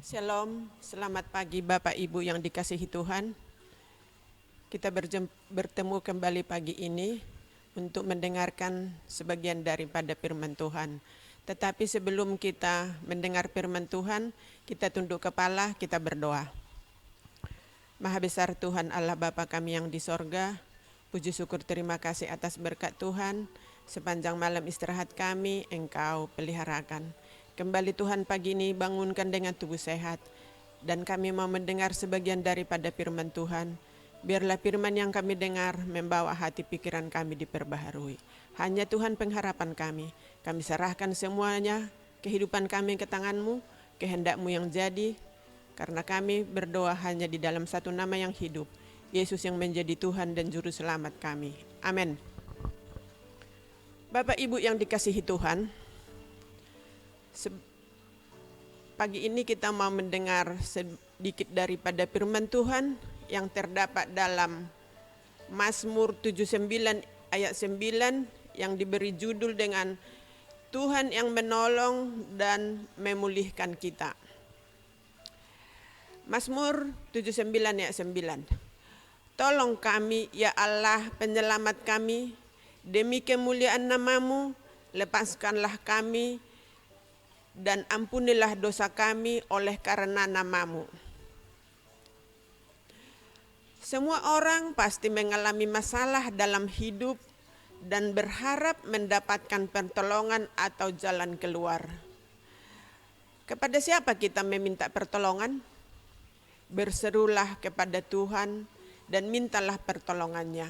Shalom, selamat pagi Bapak Ibu yang dikasihi Tuhan. Kita bertemu kembali pagi ini untuk mendengarkan sebagian daripada firman Tuhan. Tetapi sebelum kita mendengar firman Tuhan, kita tunduk kepala, kita berdoa. Maha besar Tuhan Allah Bapa kami yang di sorga, puji syukur terima kasih atas berkat Tuhan. Sepanjang malam istirahat kami, Engkau peliharakan. Kembali Tuhan pagi ini bangunkan dengan tubuh sehat. Dan kami mau mendengar sebagian daripada firman Tuhan. Biarlah firman yang kami dengar membawa hati pikiran kami diperbaharui. Hanya Tuhan pengharapan kami. Kami serahkan semuanya, kehidupan kami ke tangan-Mu, kehendak-Mu yang jadi. Karena kami berdoa hanya di dalam satu nama yang hidup, Yesus yang menjadi Tuhan dan Juru Selamat kami. Amin. Bapak Ibu yang dikasihi Tuhan, pagi ini kita mau mendengar sedikit daripada firman Tuhan yang terdapat dalam Mazmur 79 ayat 9 yang diberi judul dengan Tuhan yang menolong dan memulihkan kita. Mazmur 79 ayat 9. Tolong kami ya Allah penyelamat kami, demi kemuliaan nama-Mu, lepaskanlah kami dan ampunilah dosa kami oleh karena nama-Mu. Semua orang pasti mengalami masalah dalam hidup dan berharap mendapatkan pertolongan atau jalan keluar. Kepada siapa kita meminta pertolongan? Berserulah kepada Tuhan dan mintalah pertolongannya.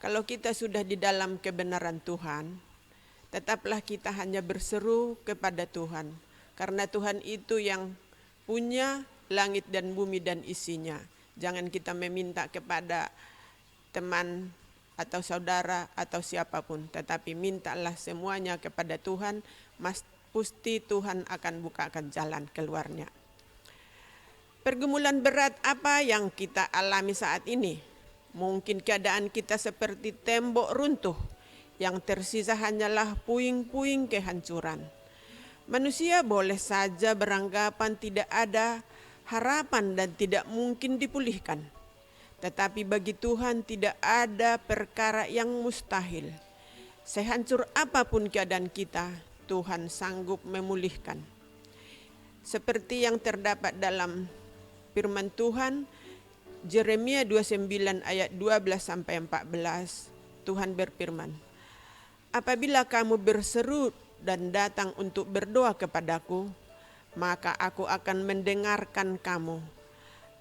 Kalau kita sudah di dalam kebenaran Tuhan, tetaplah kita hanya berseru kepada Tuhan. Karena Tuhan itu yang punya langit dan bumi dan isinya. Jangan kita meminta kepada teman atau saudara atau siapapun. Tetapi mintalah semuanya kepada Tuhan. Pasti Tuhan akan bukakan jalan keluarnya. Pergumulan berat apa yang kita alami saat ini? Mungkin keadaan kita seperti tembok runtuh, yang tersisa hanyalah puing-puing kehancuran. Manusia boleh saja beranggapan tidak ada harapan dan tidak mungkin dipulihkan. Tetapi bagi Tuhan tidak ada perkara yang mustahil. Sehancur apapun keadaan kita, Tuhan sanggup memulihkan. Seperti yang terdapat dalam firman Tuhan, Yeremia 29 ayat 12-14, Tuhan berfirman, apabila kamu berseru dan datang untuk berdoa kepadaku, maka aku akan mendengarkan kamu.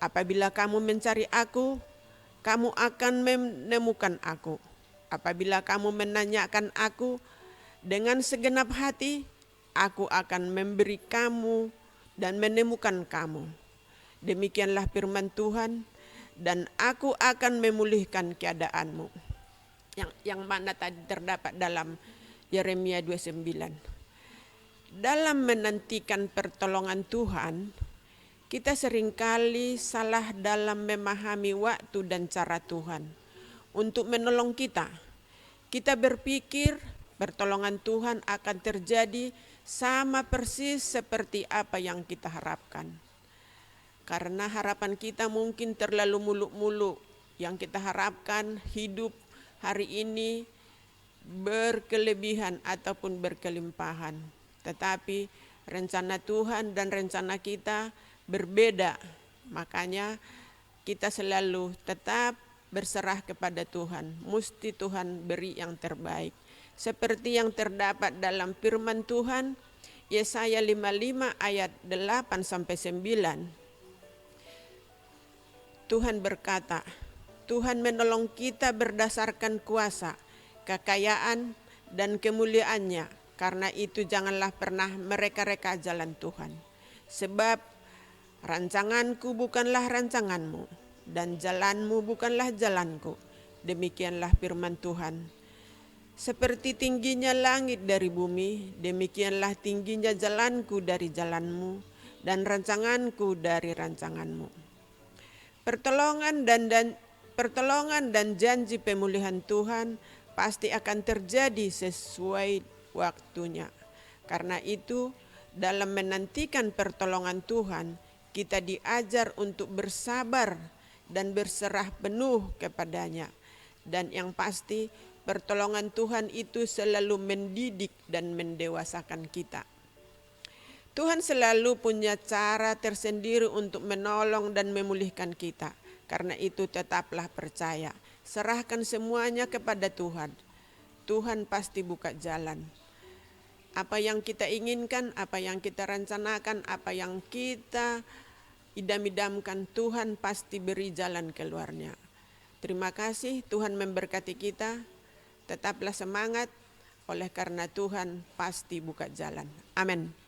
Apabila kamu mencari aku, kamu akan menemukan aku. Apabila kamu menanyakan aku dengan segenap hati, aku akan memberi kamu dan menemukan kamu. Demikianlah firman Tuhan, dan aku akan memulihkan keadaanmu. Yang mana tadi terdapat dalam Yeremia 29. Dalam menantikan pertolongan Tuhan, kita seringkali salah dalam memahami waktu dan cara Tuhan untuk menolong kita. Kita berpikir pertolongan Tuhan akan terjadi sama persis seperti apa yang kita harapkan. Karena harapan kita mungkin terlalu muluk-muluk. Yang kita harapkan hidup hari ini berkelebihan ataupun berkelimpahan. Tetapi rencana Tuhan dan rencana kita berbeda. Makanya kita selalu tetap berserah kepada Tuhan. Mesti Tuhan beri yang terbaik. Seperti yang terdapat dalam firman Tuhan, Yesaya 55 ayat 8-9. Tuhan berkata, Tuhan menolong kita berdasarkan kuasa, kekayaan, dan kemuliaannya. Karena itu janganlah pernah mereka-reka jalan Tuhan. Sebab rancanganku bukanlah rancanganmu, dan jalanmu bukanlah jalanku. Demikianlah firman Tuhan. Seperti tingginya langit dari bumi, demikianlah tingginya jalanku dari jalanmu, dan rancanganku dari rancanganmu. Pertolongan dan janji pemulihan Tuhan pasti akan terjadi sesuai waktunya. Karena itu dalam menantikan pertolongan Tuhan, kita diajar untuk bersabar dan berserah penuh kepadanya. Dan yang pasti, pertolongan Tuhan itu selalu mendidik dan mendewasakan kita. Tuhan selalu punya cara tersendiri untuk menolong dan memulihkan kita. Karena itu tetaplah percaya. Serahkan semuanya kepada Tuhan. Tuhan pasti buka jalan. Apa yang kita inginkan, apa yang kita rencanakan, apa yang kita idam-idamkan, Tuhan pasti beri jalan keluarnya. Terima kasih, Tuhan memberkati kita. Tetaplah semangat, oleh karena Tuhan pasti buka jalan. Amin.